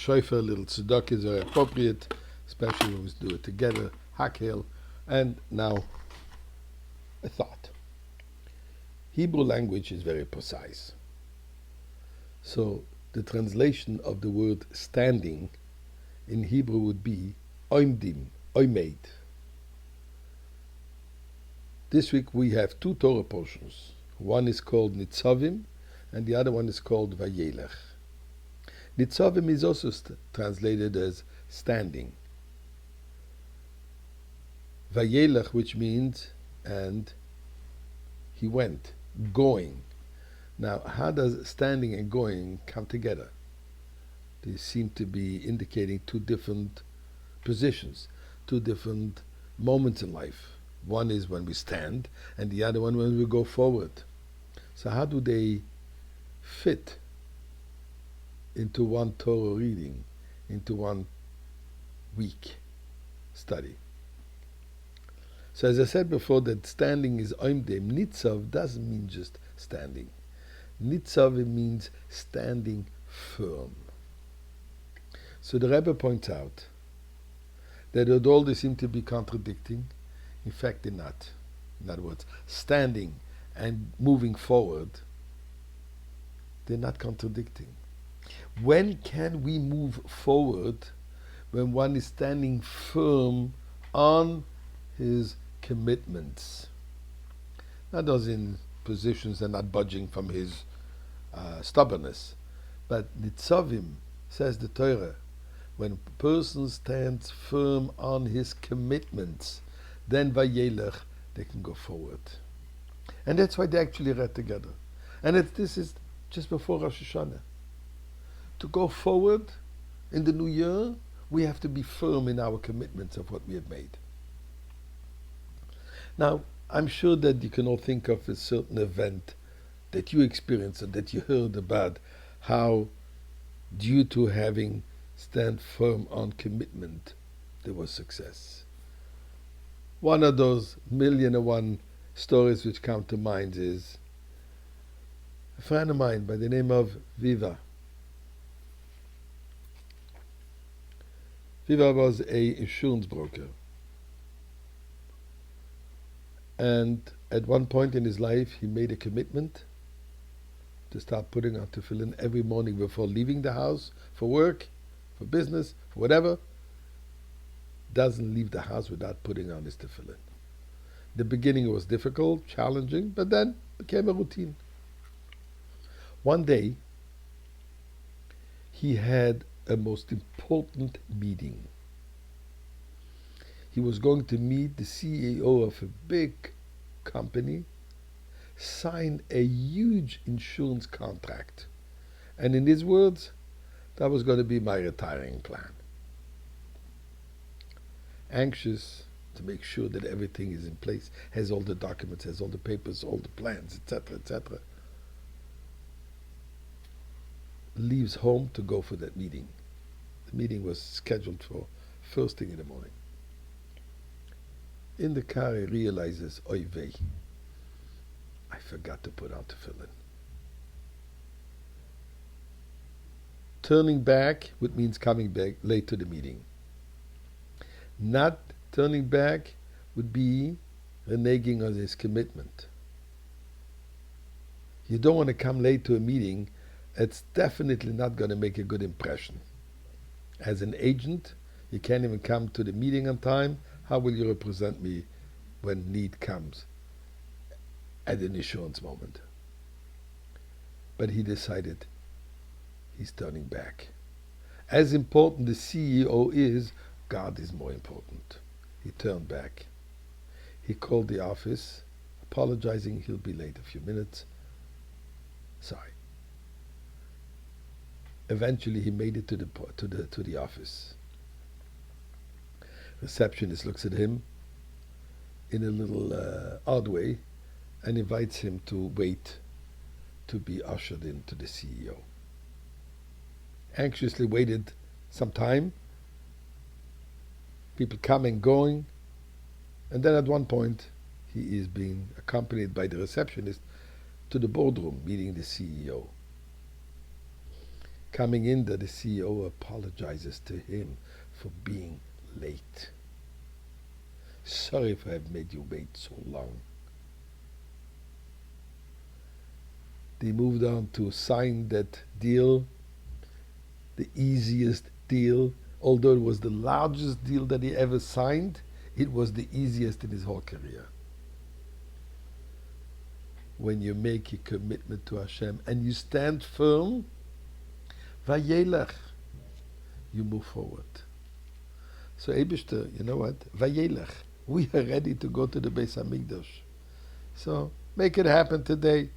shofar, a little tzedakah is very appropriate, especially when we do it together, hakel. And now, a thought. Hebrew language is very precise. So the translation of the word standing in Hebrew would be oimdim, oimed. This week we have two Torah portions. One is called Nitzavim, and the other one is called Vayelech. Nitzavim is also translated as standing. Vayelech, which means, and he went, going. Now, how does standing and going come together? They seem to be indicating two different positions, two different moments in life. One is when we stand, and the other one when we go forward. So how do they fit into one Torah reading, into one week study? So as I said before, that standing is oimdem. Nitzav doesn't mean just standing. Nitzav means standing firm. So the Rebbe points out that although they seem to be contradicting, in fact they're not. In other words, standing and moving forward, they're not contradicting. When can we move forward? When one is standing firm on his commitments. Not those in positions and not budging from his stubbornness. But Nitzavim, says the Torah, when a person stands firm on his commitments, then Vayelech, they can go forward. And that's why they actually read together. And this is just before Rosh Hashanah. To go forward in the new year, we have to be firm in our commitments of what we have made. Now, I'm sure that you can all think of a certain event that you experienced or that you heard about, how due to having stand firm on commitment, there was success. One of those 1,000,001 stories which come to mind is a friend of mine by the name of Viva. Viva was an insurance broker. And at one point in his life, he made a commitment to start putting on tefillin every morning before leaving the house for work, for business, for whatever. Doesn't leave the house without putting on his tefillin. The beginning was difficult, challenging, but then became a routine. One day, he had a most important meeting. He was going to meet the CEO of a big company, sign a huge insurance contract. And in his words, that was going to be my retiring plan. Anxious to make sure that everything is in place, has all the documents, has all the papers, all the plans, etc., etc. Leaves home to go for that meeting. The meeting was scheduled for first thing in the morning. In the car, he realizes, oy vey, I forgot to put on tefillin. Turning back, which means coming back late to the meeting. Not turning back would be reneging on his commitment. You don't want to come late to a meeting. It's definitely not going to make a good impression. As an agent, you can't even come to the meeting on time. How will you represent me when need comes at an insurance moment? But he decided he's turning back. As important the CEO is, God is more important. He turned back. He called the office, apologizing he'll be late a few minutes. Sorry. Eventually he made it to the office. Receptionist looks at him in a little odd way and invites him to wait to be ushered into the CEO. Anxiously waited some time, people coming, going, and then at one point he is being accompanied by the receptionist to the boardroom meeting the CEO. Coming in that the CEO apologizes to him for being late. Sorry if I have made you wait so long. They moved on to sign that deal, the easiest deal. Although it was the largest deal that he ever signed, it was the easiest in his whole career. When you make a commitment to Hashem and you stand firm, vayelech, you move forward. So Eibishter, you know what? Vayelech. We are ready to go to the Beis Hamikdash. So make it happen today.